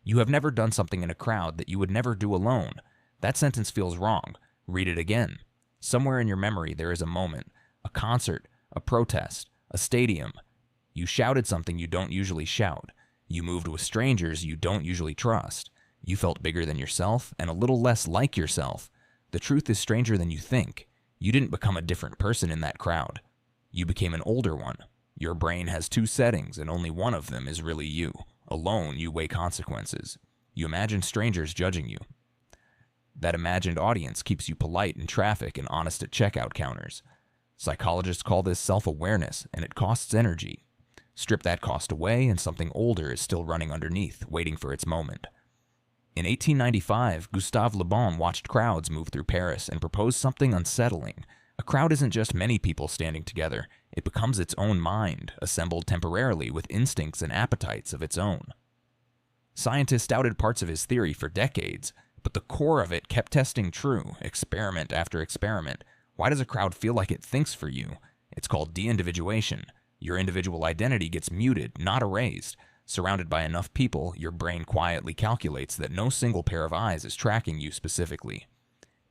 You have never done something in a crowd that you would never do alone. That sentence feels wrong. Read it again. Somewhere in your memory there is a moment, a concert, a protest, a stadium. You shouted something you don't usually shout. You moved with strangers you don't usually trust. You felt bigger than yourself and a little less like yourself. The truth is stranger than you think. You didn't become a different person in that crowd. You became an older one. Your brain has two settings and only one of them is really you. Alone, you weigh consequences. You imagine strangers judging you. That imagined audience keeps you polite in traffic and honest at checkout counters. Psychologists call this self-awareness, and it costs energy. Strip that cost away, and something older is still running underneath, waiting for its moment. In 1895, Gustave Le Bon watched crowds move through Paris and proposed something unsettling. A crowd isn't just many people standing together. It becomes its own mind, assembled temporarily with instincts and appetites of its own. Scientists doubted parts of his theory for decades, but the core of it kept testing true, experiment after experiment. Why does a crowd feel like it thinks for you? It's called de-individuation. Your individual identity gets muted, not erased. Surrounded by enough people, your brain quietly calculates that no single pair of eyes is tracking you specifically.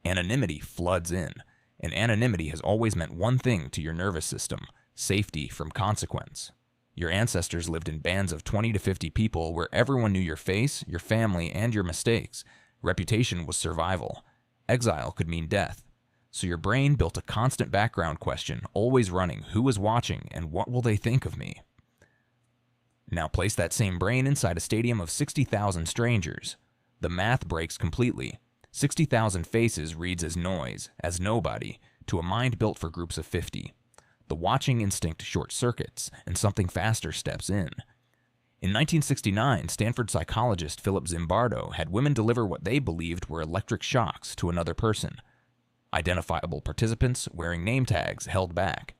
Anonymity floods in, and anonymity has always meant one thing to your nervous system: safety from consequence. Your ancestors lived in bands of 20 to 50 people where everyone knew your face, your family, and your mistakes. Reputation was survival. Exile could mean death. So your brain built a constant background question, always running: who is watching and what will they think of me? Now place that same brain inside a stadium of 60,000 strangers. The math breaks completely. 60,000 faces reads as noise, as nobody, to a mind built for groups of 50. The watching instinct short circuits, and something faster steps in. In 1969, Stanford psychologist Philip Zimbardo had women deliver what they believed were electric shocks to another person. Identifiable participants wearing name tags held back.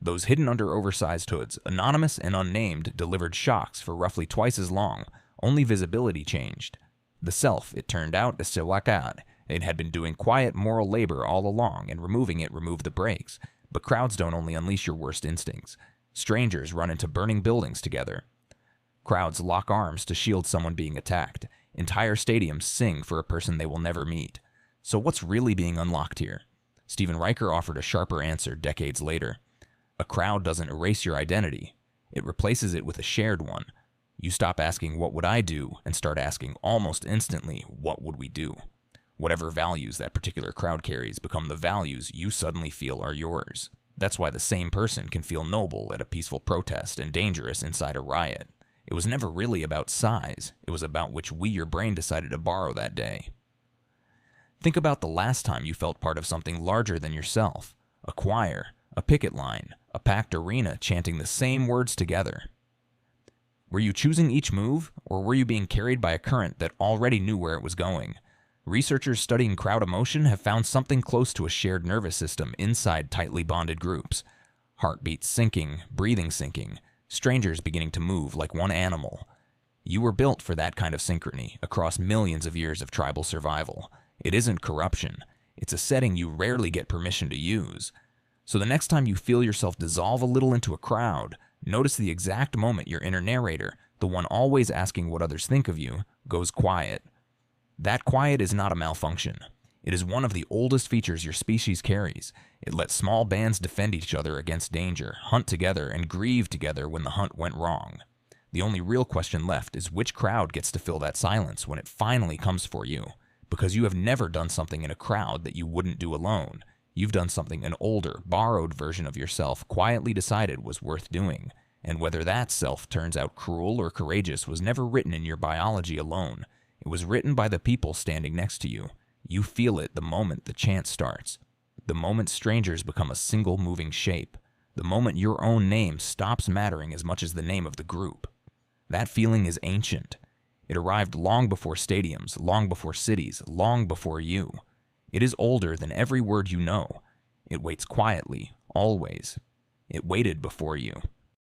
Those hidden under oversized hoods, anonymous and unnamed, delivered shocks for roughly twice as long. Only visibility changed. The self, it turned out, is Sewakad. It had been doing quiet moral labor all along, and removing it removed the brakes. But crowds don't only unleash your worst instincts. Strangers run into burning buildings together. Crowds lock arms to shield someone being attacked. Entire stadiums sing for a person they will never meet. So what's really being unlocked here? Stephen Riker offered a sharper answer decades later. A crowd doesn't erase your identity. It replaces it with a shared one. You stop asking, "What would I do?" and start asking almost instantly, "What would we do?" Whatever values that particular crowd carries become the values you suddenly feel are yours. That's why the same person can feel noble at a peaceful protest and dangerous inside a riot. It was never really about size. It was about which we your brain decided to borrow that day. Think about the last time you felt part of something larger than yourself. A choir, a picket line, a packed arena chanting the same words together. Were you choosing each move, or were you being carried by a current that already knew where it was going? Researchers studying crowd emotion have found something close to a shared nervous system inside tightly bonded groups. Heartbeats syncing, breathing syncing, strangers beginning to move like one animal. You were built for that kind of synchrony across millions of years of tribal survival. It isn't corruption. It's a setting you rarely get permission to use. So the next time you feel yourself dissolve a little into a crowd, notice the exact moment your inner narrator, the one always asking what others think of you, goes quiet. That quiet is not a malfunction. It is one of the oldest features your species carries. It lets small bands defend each other against danger, hunt together, and grieve together when the hunt went wrong. The only real question left is which crowd gets to fill that silence when it finally comes for you. Because you have never done something in a crowd that you wouldn't do alone. You've done something an older, borrowed version of yourself quietly decided was worth doing. And whether that self turns out cruel or courageous was never written in your biology alone. It was written by the people standing next to you. You feel it the moment the chant starts. The moment strangers become a single moving shape. The moment your own name stops mattering as much as the name of the group. That feeling is ancient. It arrived long before stadiums, long before cities, long before you. It is older than every word you know. It waits quietly, always. It waited before you.